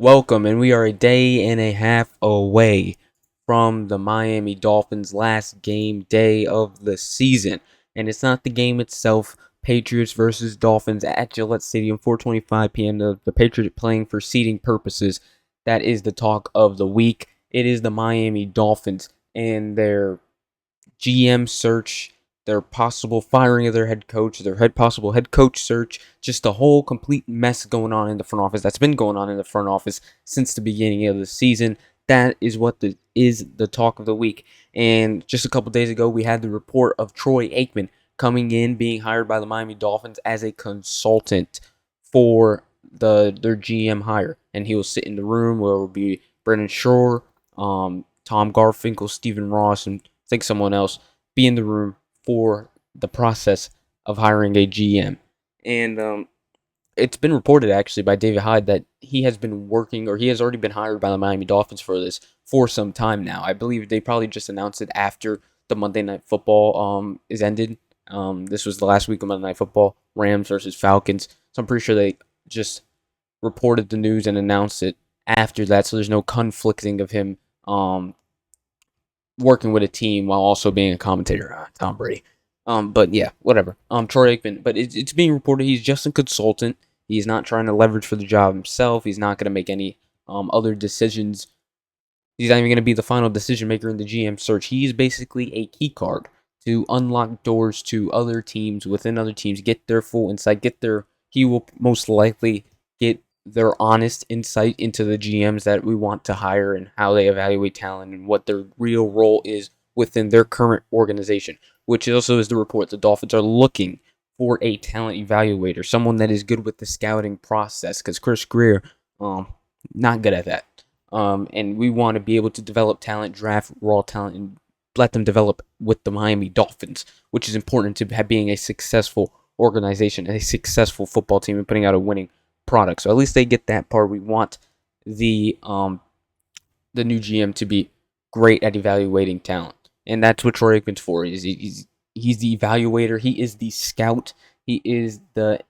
Welcome, and we are a day and a half away from the Miami Dolphins' last game day of the season. And it's not the game itself, Patriots versus Dolphins at Gillette Stadium, 4:25 p.m. The Patriots playing for seeding purposes. That is the talk of the week. It is the Miami Dolphins and their GM search, their possible firing of their head coach, possible head coach search, just a whole complete mess going on in the front office. That's been going on in the front office since the beginning of the season. That is what is the talk of the week. And just a couple days ago, we had the report of Troy Aikman coming in, being hired by the Miami Dolphins as a consultant for their GM hire, and he will sit in the room where it will be Brendan Shore, Tom Garfinkel, Stephen Ross, and I think someone else be in the room for the process of hiring a GM. And it's been reported actually by David Hyde that he has been working, or he has already been hired by the Miami Dolphins for this for some time now. I believe they probably just announced it after the Monday Night Football is ended. This was the last week of Monday Night Football, Rams versus Falcons. So I'm pretty sure they just reported the news and announced it after that. So there's no conflicting of him working with a team while also being a commentator. Tom Brady. But yeah, whatever. Troy Aikman. But it's being reported he's just a consultant. He's not trying to leverage for the job himself. He's not going to make any other decisions. He's not even going to be the final decision maker in the GM search. He's basically a key card to unlock doors to other teams within other teams, get their full insight, he will most likely get their honest insight into the GMs that we want to hire and how they evaluate talent and what their real role is within their current organization, which also is the report. The Dolphins are looking for a talent evaluator, someone that is good with the scouting process, because Chris Greer, not good at that. And we want to be able to develop talent, draft raw talent, and let them develop with the Miami Dolphins, which is important to being a successful organization, a successful football team, and putting out a winning product. So at least they get that part. We want the new GM to be great at evaluating talent, and that's what Troy Aikman's for. He's the evaluator. He is the scout. He is the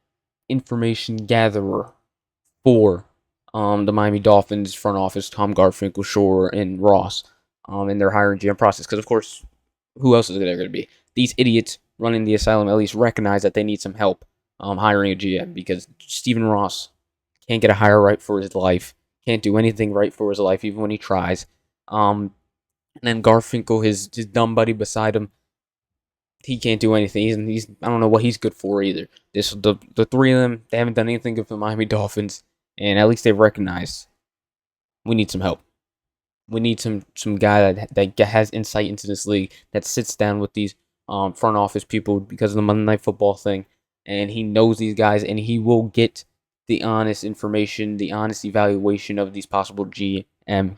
information gatherer for the Miami Dolphins front office, Tom Garfinkel, Shore, and Ross, in their hiring GM process. Because, of course, who else is there going to be? These idiots running the asylum at least recognize that they need some help hiring a GM, because Stephen Ross can't get a hire right for his life, can't do anything right for his life, even when he tries. And then Garfinkel, his dumb buddy beside him, he can't do anything. He's I don't know what he's good for either. The three of them, they haven't done anything good for the Miami Dolphins, and at least they've recognized we need some help. We need some guy that has insight into this league, that sits down with these front office people because of the Monday Night Football thing, and he knows these guys, and he will get the honest information, the honest evaluation of these possible GM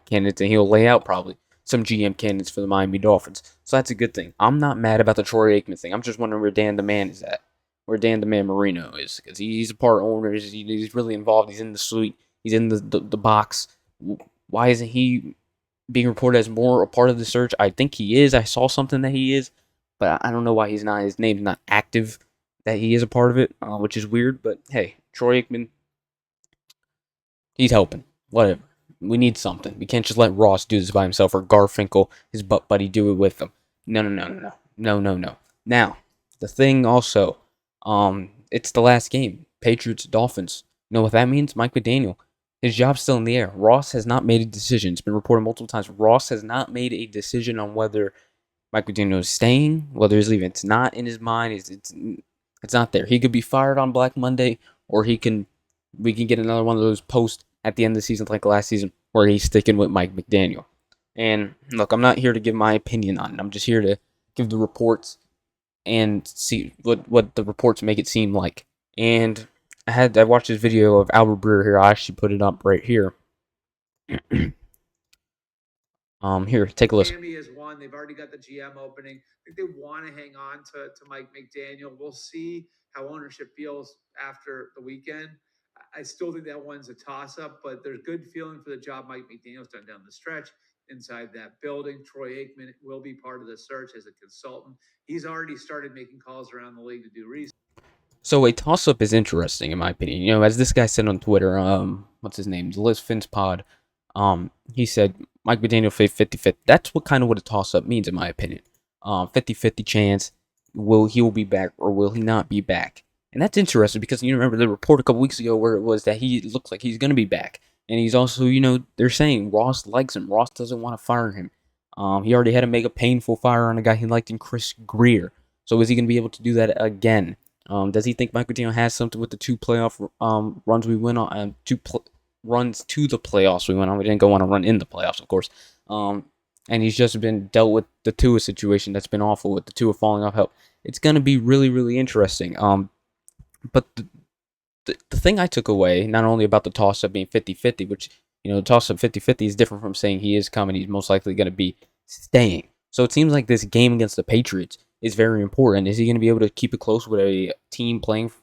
candidates, and he'll lay out probably some GM candidates for the Miami Dolphins. So that's a good thing. I'm not mad about the Troy Aikman thing. I'm just wondering where Dan the Man is at, where Dan the Man Marino is, because he's a part owner. He's really involved. He's in the suite. He's in the box. Why isn't he being reported as more a part of the search? I think he is. I saw something that he is, but I don't know why he's not. His name's not active that he is a part of it, which is weird. But hey, Troy Aikman, he's helping. Whatever. We need something. We can't just let Ross do this by himself, or Garfinkel, his butt buddy, do it with him. No. Now, the thing also, it's the last game. Patriots, Dolphins. You know what that means? Mike McDaniel. His job's still in the air. Ross has not made a decision. It's been reported multiple times. Ross has not made a decision on whether Mike McDaniel is staying, whether he's leaving. It's not in his mind. It's not there. He could be fired on Black Monday, or we can get another one of those posts at the end of the season, like last season, where he's sticking with Mike McDaniel. And look, I'm not here to give my opinion on it. I'm just here to give the reports and see what the reports make it seem like. And I watched this video of Albert Breer here. I actually put it up right here. Here, take a listen. Miami has won. They've already got the GM opening. I think they want to hang on to Mike McDaniel. We'll see how ownership feels after the weekend. I still think that one's a toss-up, but there's good feeling for the job Mike McDaniel's done down the stretch inside that building. Troy Aikman will be part of the search as a consultant. He's already started making calls around the league to do research. So a toss-up is interesting, in my opinion. You know, as this guy said on Twitter, what's his name, the Liz Finn's pod. He said Mike McDaniel faced 50-50. That's what a toss up means, in my opinion. 50-50 chance. He will be back or will he not be back? And that's interesting because you remember the report a couple weeks ago where it was that he looks like he's going to be back. And he's also, they're saying Ross likes him. Ross doesn't want to fire him. He already had to make a painful fire on a guy he liked in Chris Greer. So is he going to be able to do that again? Does he think Mike McDaniel has something with the two playoff runs we went on, runs to the playoffs we went on? We didn't go on a run in the playoffs, of course. And he's just been dealt with the Tua situation that's been awful with the Tua falling off help. It's going to be really, really interesting. But the thing I took away, not only about the toss-up being 50-50, which, the toss-up 50-50 is different from saying he is coming, he's most likely going to be staying. So it seems like this game against the Patriots is very important. Is he going to be able to keep it close with a team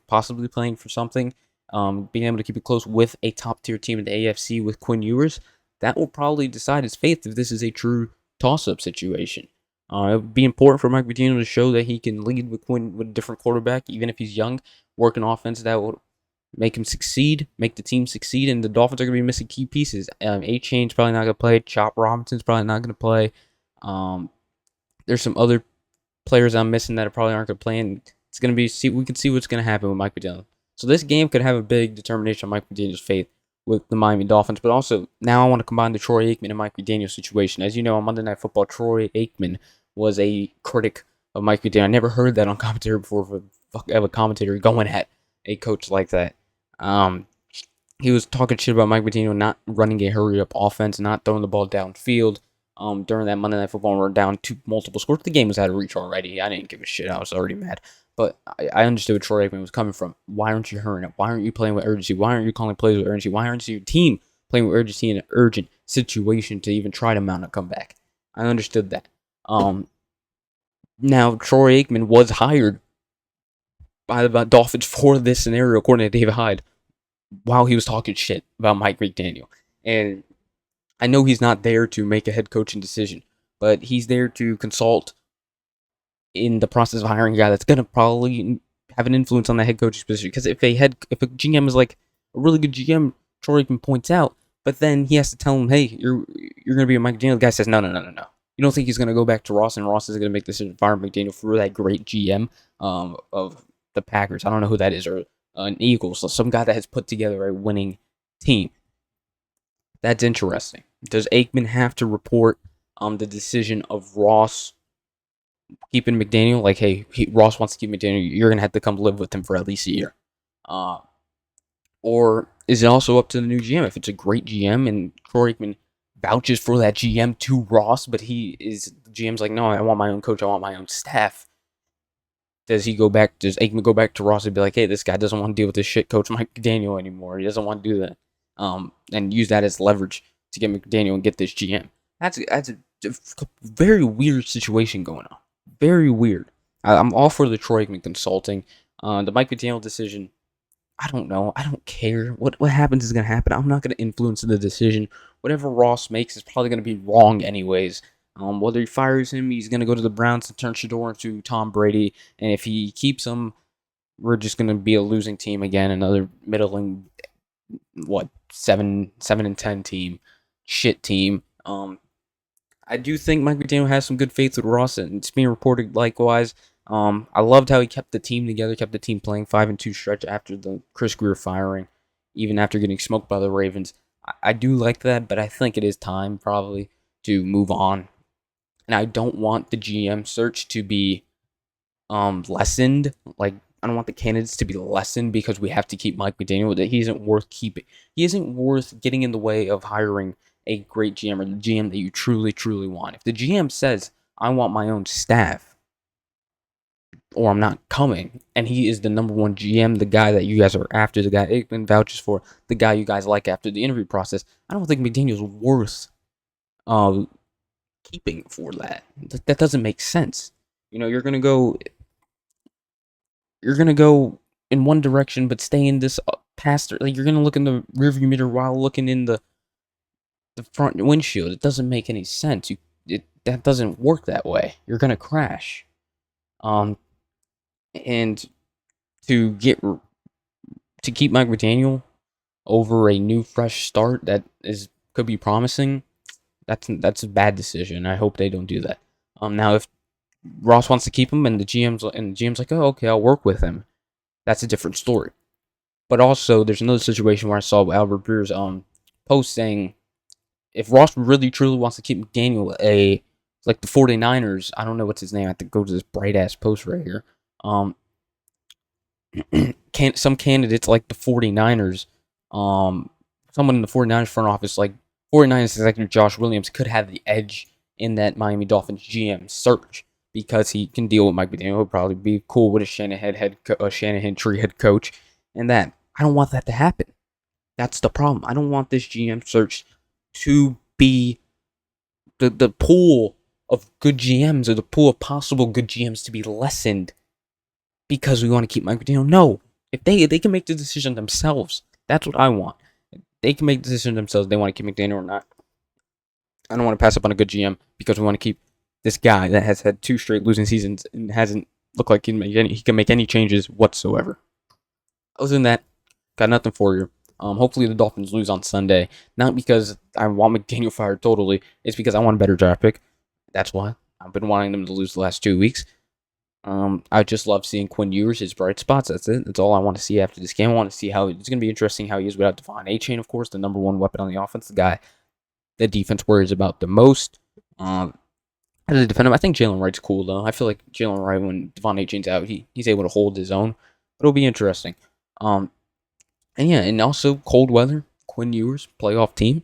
possibly playing for something? Being able to keep it close with a top-tier team in the AFC with Quinn Ewers? That will probably decide his fate if this is a true toss-up situation. It would be important for Mike McDaniel to show that he can lead with a different quarterback, even if he's young, work an offense that will make him succeed, make the team succeed, and the Dolphins are going to be missing key pieces. A-Chain's probably not going to play. Chop Robinson's probably not going to play. There's some other players I'm missing that probably aren't going to play, and it's going to be, we can see what's going to happen with Mike McDaniel. So this game could have a big determination on Mike McDaniel's fate with the Miami Dolphins, but also now I want to combine the Troy Aikman and Mike McDaniel situation. As you know, on Monday Night Football, Troy Aikman was a critic of Mike McDaniel. I never heard that on commentary before for a commentator going at a coach like that. He was talking shit about Mike McDaniel not running a hurry-up offense, not throwing the ball downfield. During that Monday Night Football, we were down to multiple scores. The game was out of reach already. I didn't give a shit. I was already mad. But I understood where Troy Aikman was coming from. Why aren't you hurrying up? Why aren't you playing with urgency? Why aren't you calling plays with urgency? Why aren't your team playing with urgency in an urgent situation to even try to mount a comeback? I understood that. Now, Troy Aikman was hired by the Dolphins for this scenario, according to David Hyde, while he was talking shit about Mike McDaniel. And I know he's not there to make a head coaching decision, but he's there to consult in the process of hiring a guy that's going to probably have an influence on the head coaching position. Because if a GM is like a really good GM, Troy Aikman points out, but then he has to tell him, hey, you're going to be a Mike McDaniel. The guy says, no. You don't think he's going to go back to Ross, and Ross is going to make this decision to fire McDaniel for that great GM of the Packers. I don't know who that is, or an Eagles, so some guy that has put together a winning team. That's interesting. Does Aikman have to report the decision of Ross keeping McDaniel? Like, hey, Ross wants to keep McDaniel. You're going to have to come live with him for at least a year. Or is it also up to the new GM? If it's a great GM and Troy Aikman vouches for that GM to Ross, but the GM's like, no, I want my own coach. I want my own staff. Does Aikman go back to Ross and be like, hey, this guy doesn't want to deal with this shit coach Mike McDaniel anymore. He doesn't want to do that. And use that as leverage to get McDaniel and get this GM. That's a very weird situation going on. Very weird. I'm all for the Troy Aikman consulting. The Mike McDaniel decision, I don't know. I don't care. What happens is going to happen. I'm not going to influence the decision. Whatever Ross makes is probably going to be wrong anyways. Whether he fires him, he's going to go to the Browns and turn Shador into Tom Brady. And if he keeps him, we're just going to be a losing team again. Another middling, 7-10 team. Shit team. I do think Mike McDaniel has some good faith with Ross, and it's being reported likewise. I loved how he kept the team together, kept the team playing 5-2 stretch after the Chris Greer firing, even after getting smoked by the Ravens. I do like that, but I think it is time probably to move on. And I don't want the GM search to be lessened. Like, I don't want the candidates to be lessened because we have to keep Mike McDaniel. That he isn't worth keeping. He isn't worth getting in the way of hiring a great GM or the GM that you truly, truly want. If the GM says, I want my own staff, or I'm not coming, and he is the number one GM, the guy that you guys are after, the guy Aikman vouches for, the guy you guys like after the interview process, I don't think McDaniel's worth keeping for that. That doesn't make sense. You're gonna go in one direction, but stay in this past. Like, you're gonna look in the rearview mirror while looking in the front windshield. It doesn't make any sense. That doesn't work that way. You're gonna crash. And to keep Mike McDaniel over a new fresh start that could be promising, that's a bad decision. I hope they don't do that. Now if Ross wants to keep him and the GM's like, oh, okay, I'll work with him, that's a different story. But also, there's another situation where I saw Albert Breer's post saying if Ross really truly wants to keep McDaniel, like the 49ers, I don't know what's his name. I have to go to this bright ass post right here. Some candidates like the 49ers, someone in the 49ers front office, like 49ers executive Josh Williams, could have the edge in that Miami Dolphins GM search because he can deal with Mike McDaniel. He'll probably be cool with a Shanahan tree head coach, and that I don't want that to happen. That's the problem. I don't want this GM search to be the pool of good GMs or the pool of possible good GMs to be lessened because we want to keep Mike McDaniel. No, if they can make the decision themselves, that's what I want. They can make the decision themselves. They want to keep McDaniel or not. I don't want to pass up on a good GM because we want to keep this guy that has had 2 straight losing seasons and hasn't looked like he can make any changes whatsoever. Other than that, got nothing for you. Hopefully the Dolphins lose on Sunday. Not because I want McDaniel fired totally. It's because I want a better draft pick. That's why. I've been wanting them to lose the last 2 weeks. I just love seeing Quinn Ewers, his bright spots. That's it. That's all I want to see after this game. I want to see how it's going to be interesting how he is without Devon Achane, of course, the number 1 weapon on the offense, the guy the defense worries about the most. As a defender, I think Jalen Wright's cool, though. I feel like Jalen Wright, when Devon Achane's out, he's able to hold his own. But it'll be interesting. And yeah, and also cold weather, Quinn Ewers, playoff team,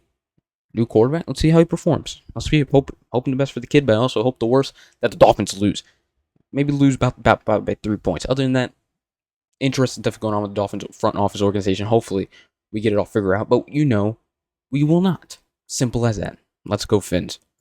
new quarterback. Let's see how he performs. I'll see, hoping the best for the kid, but I also hope the worst, that the Dolphins lose. Maybe lose about 3 points. Other than that, interesting stuff going on with the Dolphins front office organization. Hopefully, we get it all figured out. But we will not. Simple as that. Let's go, Fins.